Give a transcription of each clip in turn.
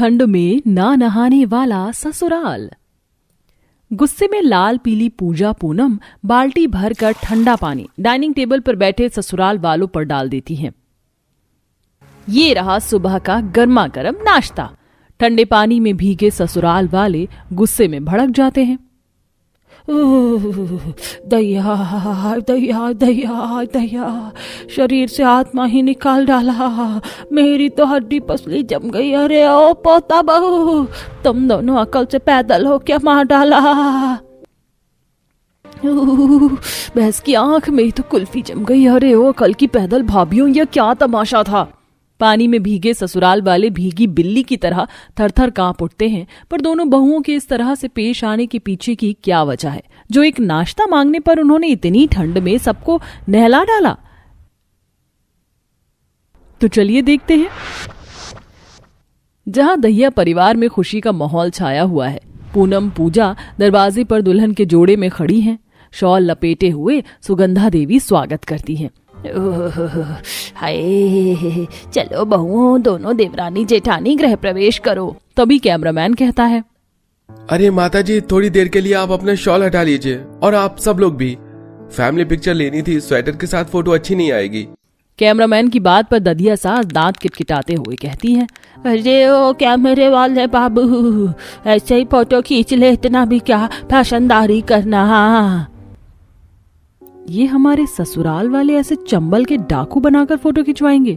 ठंड में ना नहाने वाला ससुराल। गुस्से में लाल पीली पूजा पूनम बाल्टी भरकर ठंडा पानी डाइनिंग टेबल पर बैठे ससुराल वालों पर डाल देती हैं। ये रहा सुबह का गर्मा गर्म नाश्ता। ठंडे पानी में भीगे ससुराल वाले गुस्से में भड़क जाते हैं। दया दया दया दया, शरीर से आत्मा ही निकाल डाला, मेरी तो हड्डी पसली जम गई। अरे ओ पोता बहू, तुम दोनों अकल से पैदल हो क्या मार डाला। भैंस की आंख, मेरी तो कुल्फी जम गई। अरे ओ कल की पैदल भाभीियों, यह क्या तमाशा था। पानी में भीगे ससुराल वाले भीगी बिल्ली की तरह थरथर कांप उठते हैं। पर दोनों बहुओं के इस तरह से पेश आने के पीछे की क्या वजह है, जो एक नाश्ता मांगने पर उन्होंने इतनी ठंड में सबको नहला डाला। तो चलिए देखते हैं। जहां दहिया परिवार में खुशी का माहौल छाया हुआ है, पूनम पूजा दरवाजे पर दुल्हन के जोड़े में खड़ी हैं। शॉल लपेटे हुए सुगंधा देवी स्वागत करती हैं। हाय, चलो बहुओं, दोनों देवरानी जेठानी गृह प्रवेश करो। तभी कैमरामैन कहता है, अरे माता जी, थोड़ी देर के लिए आप अपना शॉल हटा लीजिए, और आप सब लोग भी। फैमिली पिक्चर लेनी थी, स्वेटर के साथ फोटो अच्छी नहीं आएगी। कैमरामैन की बात पर ददिया सास दांत किटकिटाते हुए कहती हैं, अरे ओ कैमरे वाले बाबू, ऐसे ही फोटो खींच ले, इतना भी क्या फैशनदारी करना। ये हमारे ससुराल वाले ऐसे चंबल के डाकू बनाकर फोटो खिंचवाएंगे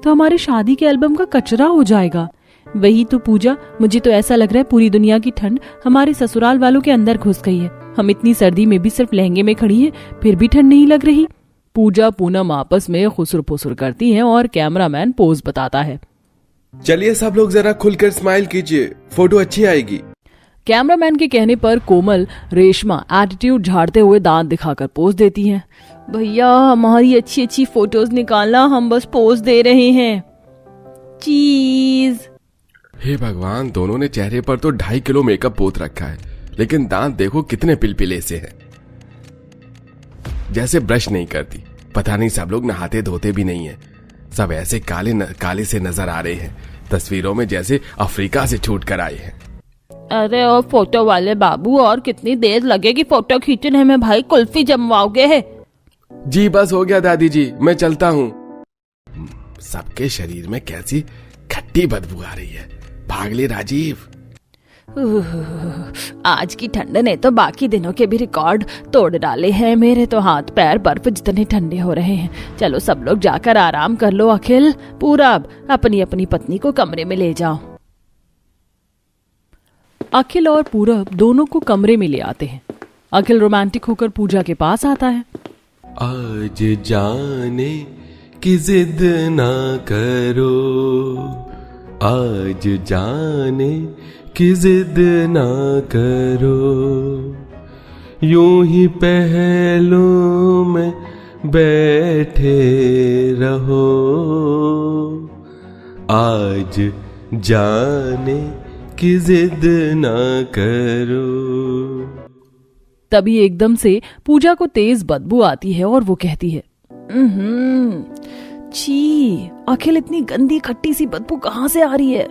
तो हमारे शादी के एल्बम का कचरा हो जाएगा। वही तो पूजा, मुझे तो ऐसा लग रहा है पूरी दुनिया की ठंड हमारे ससुराल वालों के अंदर घुस गई है। हम इतनी सर्दी में भी सिर्फ लहंगे में खड़ी हैं, फिर भी ठंड नहीं लग रही। पूजा पूनम आपस में खुसुर फुसुर करती हैं और कैमरामैन पोज बताता है। चलिए सब लोग जरा खुलकर स्माइल कीजिए, फोटो अच्छी आएगी। कैमरामैन के कहने पर कोमल रेशमा एटीट्यूड झाड़ते हुए दांत दिखाकर पोज देती हैं। भैया, हमारी अच्छी अच्छी फोटोज निकालना, हम बस पोज दे रहे हैं। चीज। हे भगवान, दोनों ने चेहरे पर तो 2.5 किलो मेकअप पोत रखा है, लेकिन दांत देखो कितने पिलपिले से हैं। जैसे ब्रश नहीं करती। पता नहीं सब लोग नहाते धोते भी नहीं है। सब ऐसे काले से नजर आ रहे हैं, तस्वीरों में जैसे अफ्रीका से छूट कर आए हैं। अरे ओ फोटो वाले बाबू, और कितनी देर लगेगी फोटो खींचने में भाई, कुल्फी जमवाओगे है। जी बस हो गया दादी जी, मैं चलता हूँ। सबके शरीर में कैसी खट्टी बदबू आ रही है। भाग ले राजीव। आज की ठंड ने तो बाकी दिनों के भी रिकॉर्ड तोड़ डाले हैं। मेरे तो हाथ पैर बर्फ जितने ठंडे हो रहे हैं। चलो सब लोग जाकर आराम कर लो। अखिल, पूरब, अपनी अपनी पत्नी को कमरे में ले जाओ। अखिल और पूरब दोनों को कमरे में ले आते हैं। अखिल रोमांटिक होकर पूजा के पास आता है। आज जाने की जिद ना करो, आज जाने की जिद ना करो, यूं ही पहलों में बैठे रहो, आज जाने की जिद ना करो। तभी एकदम से पूजा को तेज बदबू आती है और वो कहती है, छी, अखिल, इतनी गंदी खट्टी सी बदबू कहाँ से आ रही है।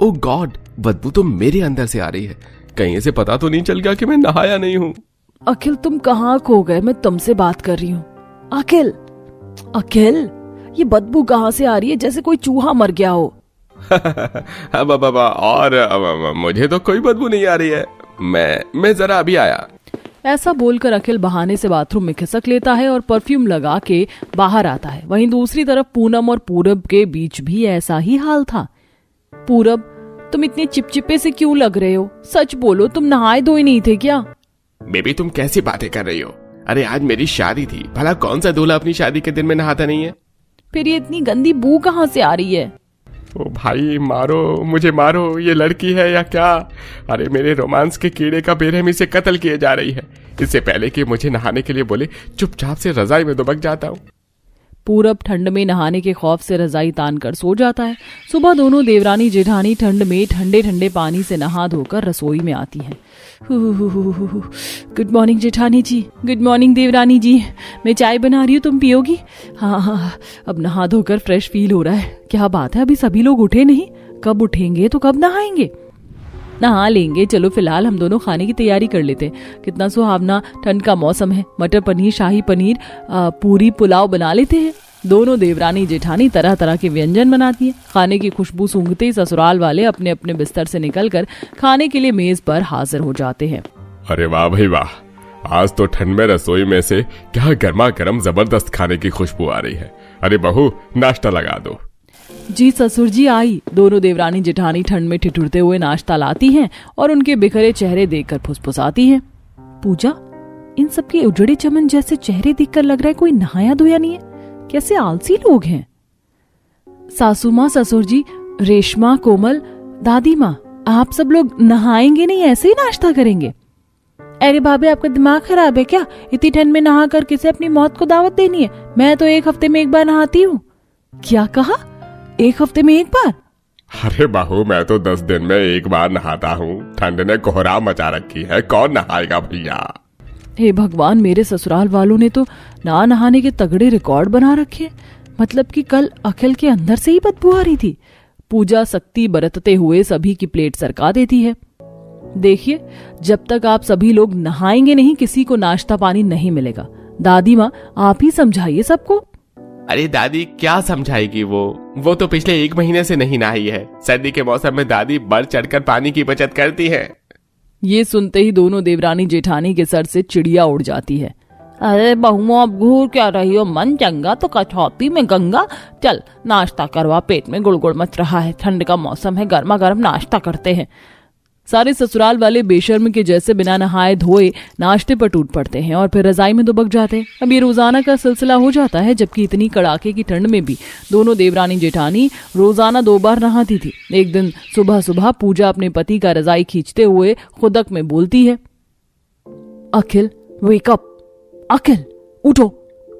ओ गॉड, बदबू तो मेरे अंदर से आ रही है। कहीं से पता तो नहीं चल गया कि मैं नहाया नहीं हूँ। अखिल, तुम कहाँ खो गए? मैं तुमसे बात कर रही हूँ। अखिल, अखिल, ये बदबू कहाँ से आ रही है? जैसे कोई चूहा मर गया हो। और मुझे तो कोई बदबू नहीं आ रही है। मैं जरा अभी आया। ऐसा बोलकर अखिल बहाने से बाथरूम में खिसक लेता है और परफ्यूम लगा के बाहर आता है। वहीं दूसरी तरफ पूनम और पूरब के बीच भी ऐसा ही हाल था। पूरब, तुम इतने चिपचिपे से क्यों लग रहे हो? सच बोलो, तुम नहाए धोए नहीं थे क्या? बेबी, तुम कैसी बातें कर रही हो? अरे आज मेरी शादी थी, भला कौन सा दूल्हा अपनी शादी के दिन में नहाता नहीं है? फिर ये इतनी गंदी बू कहाँ से आ रही है? ओ भाई, मारो मुझे, मारो। ये लड़की है या क्या? अरे मेरे रोमांस के कीड़े का बेरहमी से कत्ल किए जा रही है। इससे पहले कि मुझे नहाने के लिए बोले, चुपचाप से रजाई में दुबक जाता हूँ। पूरब ठंड में नहाने के खौफ से रजाई तान कर सो जाता है। सुबह दोनों देवरानी जेठानी ठंड में ठंडे ठंडे पानी से नहा धोकर रसोई में आती हैं। गुड मॉर्निंग जेठानी जी। गुड मॉर्निंग देवरानी जी। मैं चाय बना रही हूँ, तुम पियोगी? हाँ, अब नहा धोकर फ्रेश फील हो रहा है। क्या बात है, अभी सभी लोग उठे नहीं? कब उठेंगे तो कब नहाएंगे? नहा लेंगे। चलो फिलहाल हम दोनों खाने की तैयारी कर लेते हैं। कितना सुहावना ठंड का मौसम है। मटर पनीर, शाही पनीर, पूरी, पुलाव बना लेते हैं। दोनों देवरानी जेठानी तरह तरह के व्यंजन बनाती हैं। खाने की खुशबू सूंघते ही ससुराल वाले अपने अपने बिस्तर से निकलकर खाने के लिए मेज पर हाजिर हो जाते हैं। अरे वाह भाई वाह, आज तो ठंड में रसोई में से क्या गर्मा गर्म जबरदस्त खाने की खुशबू आ रही है। अरे बहू, नाश्ता लगा दो। जी ससुर जी आई। दोनों देवरानी जेठानी ठंड में ठिठुरते हुए नाश्ता लाती हैं और उनके बिखरे चेहरे देखकर फुसफुसाती हैं। पूजा, इन सबके उजड़े चमन जैसे चेहरे देखकर लग रहा है कोई नहाया धोया नहीं है। कैसे आलसी लोग हैं। सासू माँ, ससुर जी, रेशमा, कोमल, दादी माँ, आप सब लोग नहाएंगे नहीं, ऐसे ही नाश्ता करेंगे? अरे भाभी, आपका दिमाग खराब है क्या? इतनी ठंड में नहा कर किसे अपनी मौत को दावत देनी है? मैं तो 1 हफ्ते में 1 बार नहाती हूँ। क्या कहा? 1 हफ्ते में 1 बार? अरे बहू, मैं तो 10 दिन में 1 बार नहाता हूँ। ठंड ने कोहराम मचा रखी है, कौन नहाएगा भैया। हे भगवान, मेरे ससुराल वालों ने तो ना नहाने के तगड़े रिकॉर्ड बना रखे। मतलब कि कल अखिल के अंदर से ही बदबू आ रही थी। पूजा सख्ती बरतते हुए सभी की प्लेट सरका देती है। देखिए, जब तक आप सभी लोग नहाएंगे नहीं, किसी को नाश्ता पानी नहीं मिलेगा। दादी माँ, आप ही समझाइए सबको। अरे दादी क्या समझाएगी? वो तो पिछले 1 महीने से नहीं नहाई है। सर्दी के मौसम में दादी बढ़ चढ़कर पानी की बचत करती है। ये सुनते ही दोनों देवरानी जेठानी के सर से चिड़िया उड़ जाती है। अरे बहुओं, अब घूर क्या रही हो? मन चंगा तो कठौती में गंगा। चल नाश्ता करवा, पेट में गुड़गुड़ मच रहा है। ठंड का मौसम है, गर्मा गर्म नाश्ता करते हैं। सारे ससुराल वाले बेशर्म के जैसे बिना नहाए धोए नाश्ते पर टूट पड़ते हैं और फिर रजाई में दुबक जाते हैं। अब ये रोजाना का सिलसिला हो जाता है, जबकि इतनी कड़ाके की ठंड में भी दोनों देवरानी जेठानी रोजाना 2 बार नहाती थी। एक दिन सुबह सुबह पूजा अपने पति का रजाई खींचते हुए खुदक में बोलती है, अखिल वेक अप, अखिल उठो,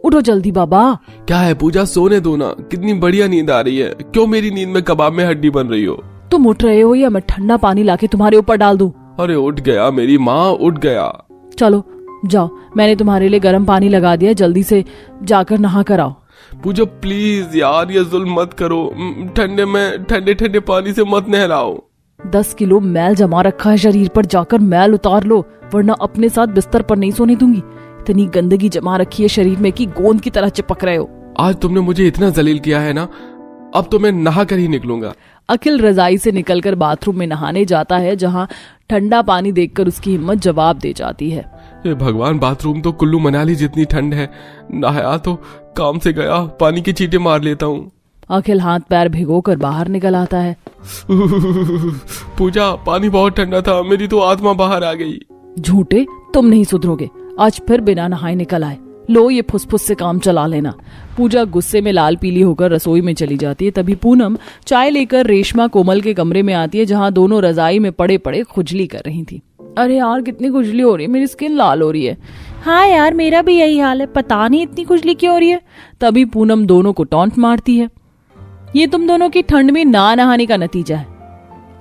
उठो जल्दी बाबा। क्या है पूजा, सोने दो ना। कितनी बढ़िया नींद आ रही है। क्यों मेरी नींद में कबाब में हड्डी बन रही हो? तुम उठ रहे हो या मैं ठंडा पानी लाके तुम्हारे ऊपर डाल दूं? अरे उठ गया मेरी माँ, उठ गया। चलो जाओ, मैंने तुम्हारे लिए गर्म पानी लगा दिया, जल्दी से जाकर नहा कर आओ। पूजा प्लीज यार, ये जुल्म मत करो। ठंडे में ठंडे ठंडे पानी से मत नहलाओ। 10 किलो मैल जमा रखा है शरीर पर, जाकर मैल उतार लो, वरना अपने साथ बिस्तर पर नहीं सोने दूंगी। इतनी गंदगी जमा रखी है शरीर में कि गोंद की तरह चिपक रहे हो। आज तुमने मुझे इतना जलील किया है ना, अब तो मैं नहा कर ही निकलूंगा। अखिल रजाई से निकलकर बाथरूम में नहाने जाता है, जहां ठंडा पानी देखकर उसकी हिम्मत जवाब दे जाती है। ये भगवान, बाथरूम तो कुल्लू मनाली जितनी ठंड है। नहाया तो काम से गया, पानी की चींटे मार लेता हूँ। अखिल हाथ पैर भिगोकर बाहर निकल आता है। पूजा, पानी बहुत ठंडा था, मेरी तो आत्मा बाहर आ गई। झूठे, तुम नहीं सुधरोगे। आज फिर बिना नहाए निकल आए। लो ये फुसफुस से काम चला लेना। पूजा गुस्से में लाल पीली होकर रसोई में चली जाती है। तभी पूनम चाय लेकर रेशमा कोमल के कमरे में आती है, जहां दोनों रजाई में पड़े पड़े खुजली कर रही थी। अरे यार, कितनी खुजली हो रही है, मेरी स्किन लाल हो रही है। हाँ यार, मेरा भी यही हाल है, पता नहीं इतनी खुजली क्यों हो रही है। तभी पूनम दोनों को टॉन्ट मारती है। ये तुम दोनों की ठंड में ना नहाने का नतीजा है।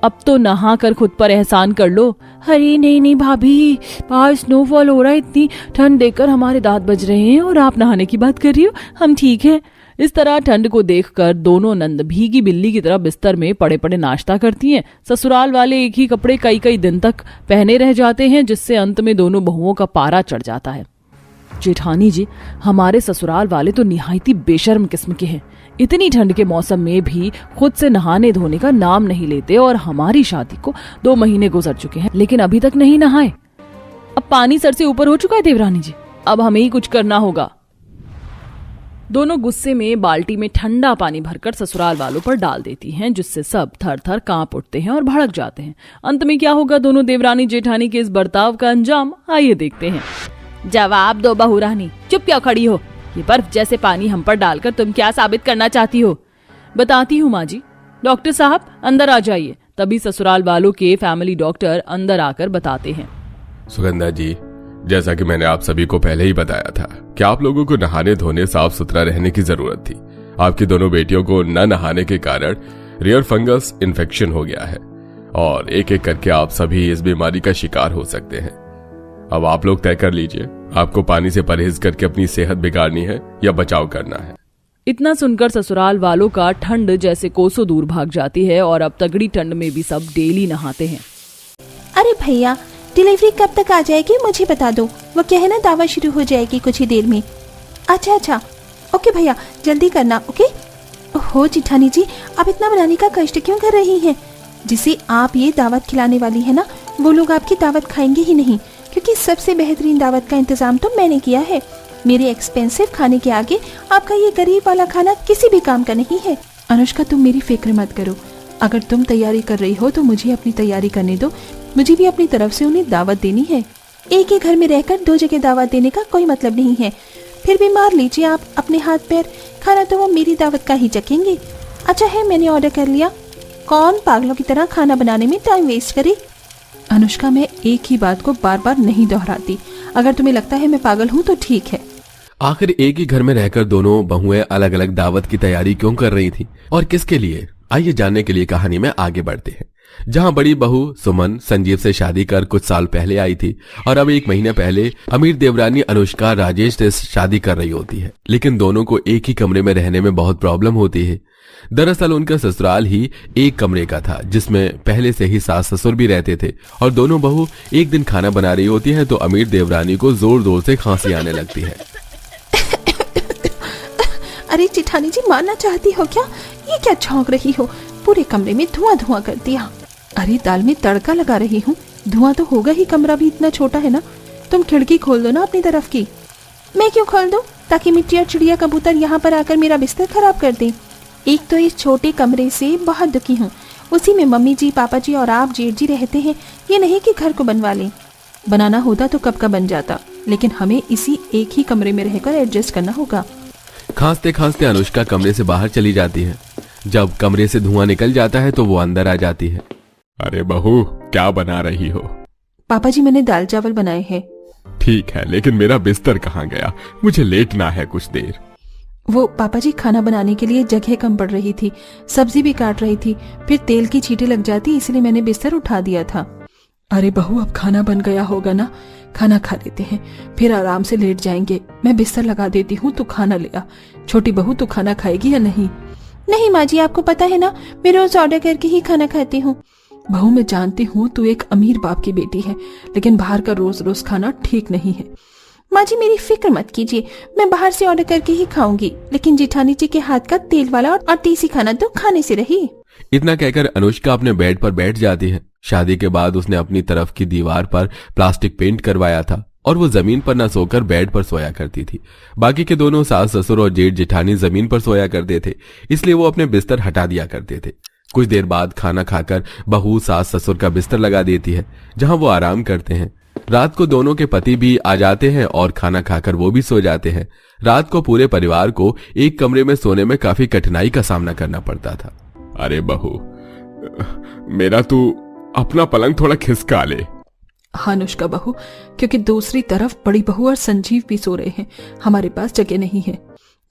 अब तो नहा कर खुद पर एहसान कर लो। अरे नहीं भाभी, बाहर स्नोफॉल हो रहा है, इतनी ठंड देखकर हमारे दांत बज रहे हैं और आप नहाने की बात कर रही हो। हम ठीक हैं। इस तरह ठंड को देखकर दोनों नंद भीगी बिल्ली की तरह बिस्तर में पड़े पड़े नाश्ता करती हैं। ससुराल वाले एक ही कपड़े कई कई दिन तक पहने रह जाते हैं, जिससे अंत में दोनों बहुओं का पारा चढ़ जाता है। जेठानी जी, हमारे ससुराल वाले तो निहायती बेशर्म किस्म के हैं। इतनी ठंड के मौसम में भी खुद से नहाने धोने का नाम नहीं लेते और हमारी शादी को 2 महीने गुजर चुके हैं, लेकिन अभी तक नहीं नहाए। अब पानी सर से ऊपर हो चुका है देवरानी जी, अब हमें ही कुछ करना होगा। दोनों गुस्से में बाल्टी में ठंडा पानी भरकर ससुराल वालों पर डाल देती हैं, जिससे सब थर थर कांप उठते हैं और भड़क जाते हैं। अंत में क्या होगा दोनों देवरानी जेठानी के इस बर्ताव का अंजाम, आइए देखते हैं। जवाब दो बहू रानी, चुप क्यों खड़ी हो? ये बर्फ जैसे पानी हम पर डालकर तुम क्या साबित करना चाहती हो? बताती हूँ माँ जी। डॉक्टर साहब अंदर आ जाइए। तभी ससुराल वालों के फैमिली डॉक्टर अंदर आकर बताते हैं। सुगंधा जी, जैसा कि मैंने आप सभी को पहले ही बताया था कि आप लोगों को नहाने धोने साफ सुथरा रहने की जरूरत थी। आपकी दोनों बेटियों को न नहाने के कारण रियर फंगस इन्फेक्शन हो गया है और एक एक करके आप सभी इस बीमारी का शिकार हो सकते हैं। अब आप लोग तय कर लीजिए, आपको पानी से परहेज करके अपनी सेहत बिगाड़नी है या बचाव करना है। इतना सुनकर ससुराल वालों का ठंड जैसे कोसों दूर भाग जाती है और अब तगड़ी ठंड में भी सब डेली नहाते हैं। अरे भैया, डिलीवरी कब तक आ जाएगी मुझे बता दो। वो क्या है ना, दावा शुरू हो जाएगी कुछ ही देर में। अच्छा, ओके भैया, जल्दी करना। ओके। ओहो जिठानी जी, आप इतना बनाने का कष्ट क्यों कर रही हैं? जिसे आप ये दावत खिलाने वाली है ना, वो लोग आपकी दावत खाएंगे ही नहीं, क्योंकि सबसे बेहतरीन दावत का इंतजाम तो मैंने किया है। मेरे एक्सपेंसिव खाने के आगे आपका ये गरीब वाला खाना किसी भी काम का नहीं है। अनुष्का, तुम मेरी फिक्र मत करो। अगर तुम तैयारी कर रही हो तो मुझे अपनी तैयारी करने दो। मुझे भी अपनी तरफ से उन्हें दावत देनी है। एक ही घर में रहकर 2 जगह दावत देने का कोई मतलब नहीं है। फिर भी मार लीजिए आप अपने हाथ पैर, खाना तो वो मेरी दावत का ही चखेंगे। अच्छा है, मैंने ऑर्डर कर लिया। कौन पागलों की तरह खाना बनाने में टाइम वेस्ट करे। अनुष्का, मैं एक ही बात को बार बार नहीं दोहराती। अगर तुम्हें लगता है मैं पागल हूँ तो ठीक है। आखिर एक ही घर में रहकर दोनों बहुएं अलग अलग दावत की तैयारी क्यों कर रही थी और किसके लिए? आइए जानने के लिए कहानी में आगे बढ़ते हैं। जहां बड़ी बहू सुमन संजीव से शादी कर कुछ साल पहले आई थी और अब 1 महीने पहले अमीर देवरानी अनुष्का राजेश से शादी कर रही होती है, लेकिन दोनों को एक ही कमरे में रहने में बहुत प्रॉब्लम होती है। दरअसल उनका ससुराल ही एक कमरे का था, जिसमें पहले से ही सास ससुर भी रहते थे और दोनों बहू एक दिन खाना बना रही होती है तो अमीर देवरानी को जोर जोर से खांसी आने लगती है। अरे जेठानी जी, मारना चाहती हो क्या? ये क्या छौंक रही हो? पूरे कमरे में धुआं कर दिया। अरे दाल में तड़का लगा रही हूँ, धुआं तो होगा ही, कमरा भी इतना छोटा है ना। तुम खिड़की खोल दो ना अपनी तरफ की। मैं क्यों खोल दूं? ताकि मिट्टी और चिड़िया कबूतर यहाँ पर आकर मेरा बिस्तर खराब कर दें। एक तो इस छोटे कमरे से बहुत दुखी हूँ, उसी में मम्मी जी, पापा जी और आप जेठ जी रहते हैं। ये नहीं कि घर को बनवा लें। बनाना होता तो कब का बन जाता, लेकिन हमें इसी एक ही कमरे में रहकर एडजस्ट करना होगा। खांसते खांसते अनुष्का कमरे से बाहर चली जाती है। जब कमरे से धुआं निकल जाता है तो वो अंदर आ जाती है। अरे बहू, क्या बना रही हो? पापा जी, मैंने दाल चावल बनाए हैं। ठीक है, लेकिन मेरा बिस्तर कहाँ गया? मुझे लेटना है कुछ देर। वो पापा जी, खाना बनाने के लिए जगह कम पड़ रही थी, सब्जी भी काट रही थी, फिर तेल की छींटे लग जाती, इसलिए मैंने बिस्तर उठा दिया था। अरे बहू, अब खाना बन गया होगा ना, खाना खा लेते हैं, फिर आराम से लेट जाएंगे। मैं बिस्तर लगा देती हूँ, तू खाना ले आ। छोटी बहू, तू खाना खाएगी या नहीं? नहीं माँ जी, आपको पता है ना, मैं रोज ऑर्डर करके ही खाना खाती हूँ। बहू, मैं जानती हूँ तू एक अमीर बाप की बेटी है, लेकिन बाहर का रोज रोज खाना ठीक नहीं है। माँ जी, मेरी फिक्र मत कीजिए, मैं बाहर से ऑर्डर करके ही खाऊंगी, लेकिन जेठानी जी के हाथ का तेल वाला और देसी खाना तो खाने से रही। इतना कहकर अनुष्का अपने बेड पर बैठ जाती है। शादी के बाद उसने अपनी तरफ की दीवार पर प्लास्टिक पेंट करवाया था और वो जमीन पर न सोकर बेड पर सोया करती थी। बाकी के दोनों सास ससुर और जेठ जेठानी जमीन पर सोया करते थे, इसलिए वो अपने बिस्तर हटा दिया करते थे। कुछ देर बाद खाना खाकर बहू सास ससुर का बिस्तर लगा देती है, जहां वो आराम करते हैं। रात को दोनों के पति भी आ जाते हैं और खाना खाकर वो भी सो जाते हैं। रात को पूरे परिवार को एक कमरे में सोने में काफी कठिनाई का सामना करना पड़ता था। अरे बहू, मेरा तू अपना पलंग थोड़ा खिसका ले। हाँ अनुष्का बहू, क्योंकि दूसरी तरफ बड़ी बहू और संजीव भी सो रहे हैं, हमारे पास जगह नहीं है।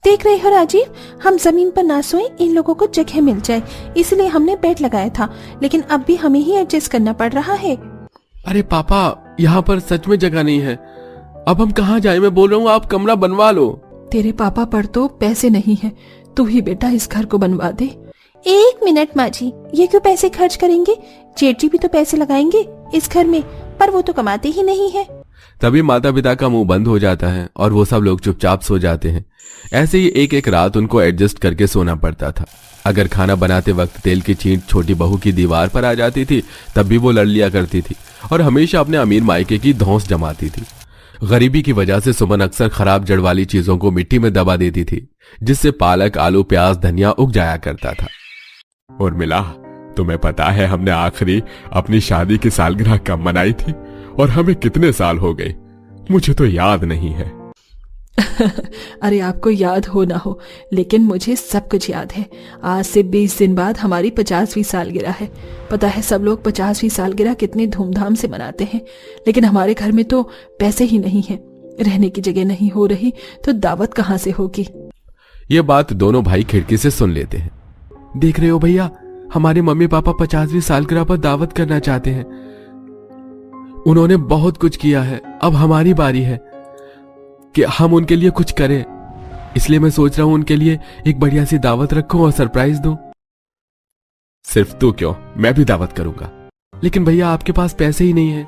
देख रहे हो राजीव, हम जमीन पर ना सोए, इन लोगों को जगह मिल जाए, इसलिए हमने बेड लगाया था, लेकिन अब भी हमें ही एडजस्ट करना पड़ रहा है। अरे पापा, यहाँ पर सच में जगह नहीं है, अब हम कहाँ जाए? मैं बोल रहा हूँ आप कमरा बनवा लो। तेरे पापा पर तो पैसे नहीं है, तू ही बेटा इस घर को बनवा दे। 1 मिनट माँ जी, ये क्यों पैसे खर्च करेंगे? जेठ जी भी तो पैसे लगाएंगे इस घर में, पर वो तो कमाते ही नहीं है। तभी माता पिता का मुंह बंद हो जाता है और वो सब लोग चुपचाप सो जाते हैं। ऐसे ही एक एक रात उनको एडजस्ट करके सोना पड़ता था। अगर खाना बनाते वक्त तेल की छींट छोटी बहू की दीवार पर आ जाती थी, तब भी वो लड़ लिया करती थी और हमेशा अपने अमीर मायके की धौंस जमाती थी। गरीबी की वजह से सुमन अक्सर खराब जड़ वाली चीजों को मिट्टी में दबा देती थी, जिससे पालक, आलू, प्याज, धनिया उग जाया करता था। और मिला, तुम्हें पता है हमने आखिरी अपनी शादी की सालगिरह कब मनाई थी और हमें कितने साल हो गए? मुझे तो याद नहीं है। अरे आपको याद हो ना हो, लेकिन मुझे सब कुछ याद है। आज से 20 दिन बाद हमारी 50वीं सालगिरह है। पता है सब लोग 50वीं सालगिरह कितने धूमधाम से मनाते हैं, लेकिन हमारे घर में तो पैसे ही नहीं है, रहने की जगह नहीं हो रही, तो दावत कहाँ से होगी? ये बात दोनों भाई खिड़की से सुन लेते हैं। देख रहे हो भैया, हमारे मम्मी पापा 50वीं सालगिरह पर दावत करना चाहते हैं। उन्होंने बहुत कुछ किया है, अब हमारी बारी है कि हम उनके लिए कुछ करें। इसलिए मैं सोच रहा हूं उनके लिए एक बढ़िया सी दावत रखूं और सरप्राइज दूं। सिर्फ तू क्यों, मैं भी दावत करूंगा। लेकिन भैया आपके पास पैसे ही नहीं है।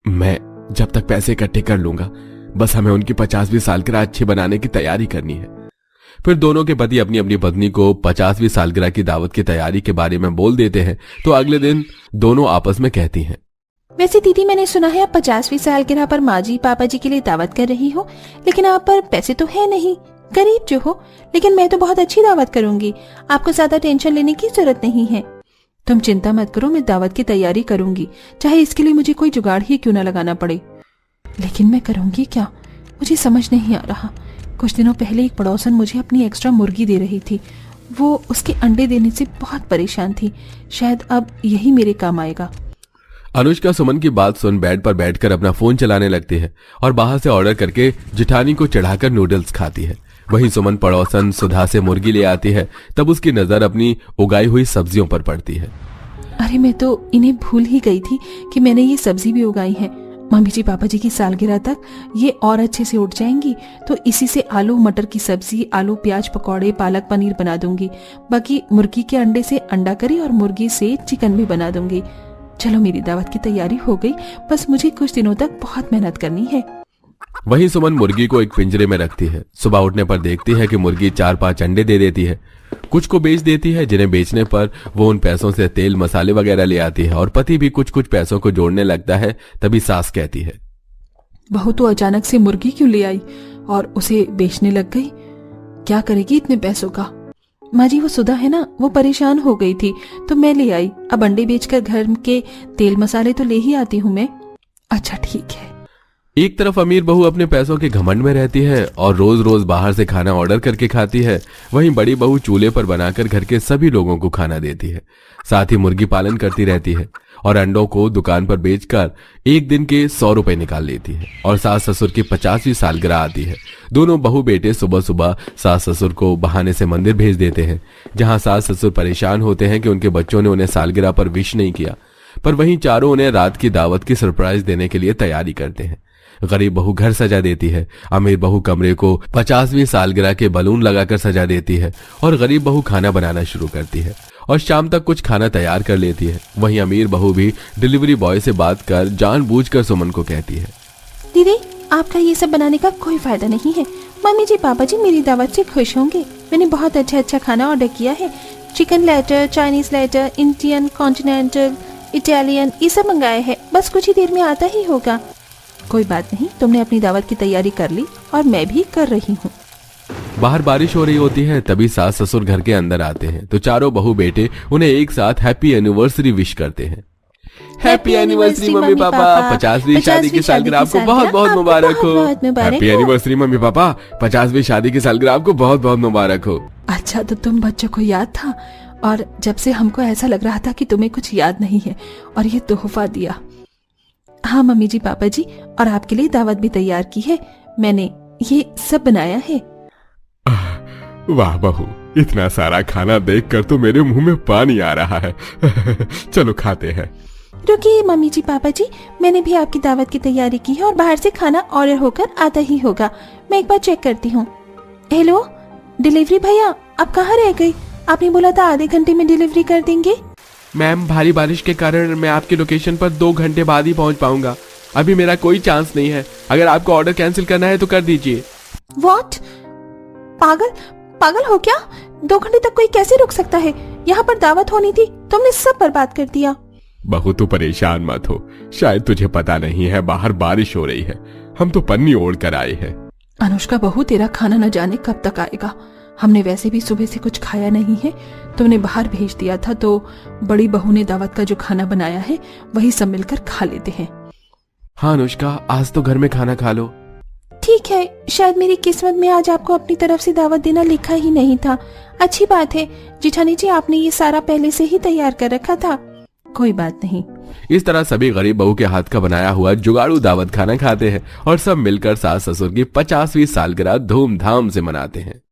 मैं जब तक पैसे इकट्ठे कर लूंगा, बस हमें उनकी 50वीं सालगिरह अच्छी बनाने की तैयारी करनी है। फिर दोनों के पति अपनी अपनी पत्नी को 50वीं सालगिरह की दावत की तैयारी के बारे में बोल देते हैं। तो अगले दिन दोनों आपस में कहती हैं, वैसे दीदी, मैंने सुना है आप 50वीं सालगिरह पर माँ जी पापा जी के लिए दावत कर रही हो, लेकिन आप पर पैसे तो है नहीं, गरीब जो हो। लेकिन मैं तो बहुत अच्छी दावत करूंगी, आपको ज्यादा टेंशन लेने की जरूरत नहीं है। तुम चिंता मत करो, मैं दावत की तैयारी करूंगी, चाहे इसके लिए मुझे कोई जुगाड़ ही क्यों ना लगाना पड़े। लेकिन मैं करूंगी क्या, मुझे समझ नहीं आ रहा। कुछ दिनों पहले एक पड़ोसन मुझे अपनी एक्स्ट्रा मुर्गी दे रही थी। वो उसके अंडे देने से बहुत परेशान थी। शायद अब यही मेरे काम आएगा। अनुष्का सुमन की बात सुन बेड पर बैठकर अपना फोन चलाने लगती है और बाहर से ऑर्डर करके जिठानी को चढ़ाकर नूडल्स खाती है। वहीं सुमन पड़ोसन सुधा से मुर्गी ले आती है। तब उसकी नजर अपनी उगाई हुई सब्जियों पर पड़ती है। अरे मैं तो इन्हें भूल ही गई थी कि मैंने ये सब्जी भी उगाई है। मम्मी जी पापा जी की सालगिरह तक ये और अच्छे से उठ जाएंगी, तो इसी से आलू मटर की सब्जी, आलू प्याज पकौड़े, पालक पनीर बना दूंगी। बाकी मुर्गी के अंडे से अंडा करी और मुर्गी से चिकन भी बना दूंगी। चलो, मेरी दावत की तैयारी हो गई, बस मुझे कुछ दिनों तक बहुत मेहनत करनी है। वहीं सुमन मुर्गी को एक पिंजरे में रखती है। सुबह उठने पर देखती है कि मुर्गी 4-5 अंडे दे देती है। कुछ को बेच देती है, जिन्हें बेचने पर वो उन पैसों से तेल मसाले वगैरह ले आती है और पति भी कुछ कुछ पैसों को जोड़ने लगता है। तभी सास कहती है, बहू तो अचानक से मुर्गी क्यों ले आई और उसे बेचने लग गई? क्या करेगी इतने पैसों का? माँ जी, वो सुधा है ना, वो परेशान हो गई थी तो मैं ले आई। अब अंडे बेचकर घर के तेल मसाले तो ले ही आती हूँ मैं। अच्छा ठीक है। एक तरफ अमीर बहू अपने पैसों के घमंड में रहती है और रोज रोज बाहर से खाना ऑर्डर करके खाती है। वहीं बड़ी बहू चूल्हे पर बनाकर घर के सभी लोगों को खाना देती है। साथ ही मुर्गी पालन करती रहती है और अंडों को दुकान पर बेचकर एक दिन के 100 रुपए निकाल लेती है। और सास ससुर की 50वीं सालगिरह आती है। दोनों बहू बेटे सुबह सुबह सास ससुर को बहाने से मंदिर भेज देते हैं, जहां सास ससुर परेशान होते हैं कि उनके बच्चों ने उन्हें सालगिरह पर विश नहीं किया। पर वहीं चारों उन्हें रात की दावत की सरप्राइज देने के लिए तैयारी करते हैं। गरीब बहू घर सजा देती है, अमीर बहू कमरे को 50वीं सालगिरह के बलून लगाकर सजा देती है और गरीब बहू खाना बनाना शुरू करती है और शाम तक कुछ खाना तैयार कर लेती है। वहीं अमीर बहू भी डिलीवरी बॉय से बात कर जानबूझकर सुमन को कहती है, दीदी, आपका ये सब बनाने का कोई फायदा नहीं है। मम्मी जी पापा जी मेरी दावत से खुश होंगे। मैंने बहुत अच्छा खाना ऑर्डर किया है। Chicken platter, Chinese platter, Indian, continental, Italian, ये सब मंगाए हैं। बस कुछ ही देर में आता ही होगा। कोई बात नहीं, तुमने अपनी दावत की तैयारी कर ली और मैं भी कर रही हूँ। बाहर बारिश हो रही होती है। तभी सास ससुर घर के अंदर आते हैं तो चारों बहू बेटे उन्हें एक साथ हैप्पी एनिवर्सरी विश करते हैं। हैप्पी एनिवर्सरी मम्मी पापा, 50वीं शादी की सालगिरह आपको बहुत बहुत मुबारक हो। हैप्पी एनिवर्सरी मम्मी पापा, 50वीं शादी की सालगिरह आपको बहुत बहुत मुबारक हो। अच्छा, तो तुम बच्चों को याद था, और जब से हमको ऐसा लग रहा था कि तुम्हें कुछ याद नहीं है और ये तोहफा दिया। हाँ मम्मी जी पापा जी, और आपके लिए दावत भी तैयार की है। मैंने ये सब बनाया है। वाह बहू, इतना सारा खाना देखकर तो मेरे मुंह में पानी आ रहा है। चलो खाते हैं। रुकिए मम्मी जी पापा जी, मैंने भी आपकी दावत की तैयारी की है और बाहर से खाना ऑर्डर होकर आता ही होगा। मैं एक बार चेक करती हूँ। हेलो डिलीवरी भैया, आप कहाँ रह गए? आपने बोला था आधे घंटे में डिलीवरी कर देंगे। मैम, भारी बारिश के कारण मैं आपकी लोकेशन पर 2 घंटे बाद ही पहुंच पाऊंगा। अभी मेरा कोई चांस नहीं है। अगर आपको ऑर्डर कैंसिल करना है तो कर दीजिए। व्हाट? पागल हो क्या? 2 घंटे तक कोई कैसे रुक सकता है? यहाँ पर दावत होनी थी, तुमने सब बर्बाद कर दिया। बहू तू परेशान मत हो, शायद तुझे पता नहीं है बाहर बारिश हो रही है। हम तो पन्नी ओढ़ कर आए हैं। अनुष्का बहू, तेरा खाना न जाने कब तक आएगा। हमने वैसे भी सुबह से कुछ खाया नहीं है। तुमने बाहर भेज दिया था तो बड़ी बहू ने दावत का जो खाना बनाया है वही सब मिलकर खा लेते हैं। हाँ अनुष्का, आज तो घर में खाना खा लो। ठीक है, शायद मेरी किस्मत में आज आपको अपनी तरफ से दावत देना लिखा ही नहीं था। अच्छी बात है जिठानी जी, आपने ये सारा पहले से ही तैयार कर रखा था। कोई बात नहीं। इस तरह सभी गरीब बहू के हाथ का बनाया हुआ जुगाड़ू दावत खाना खाते हैं और सब मिलकर सास ससुर की 50वीं सालगिरह धूमधाम से मनाते हैं।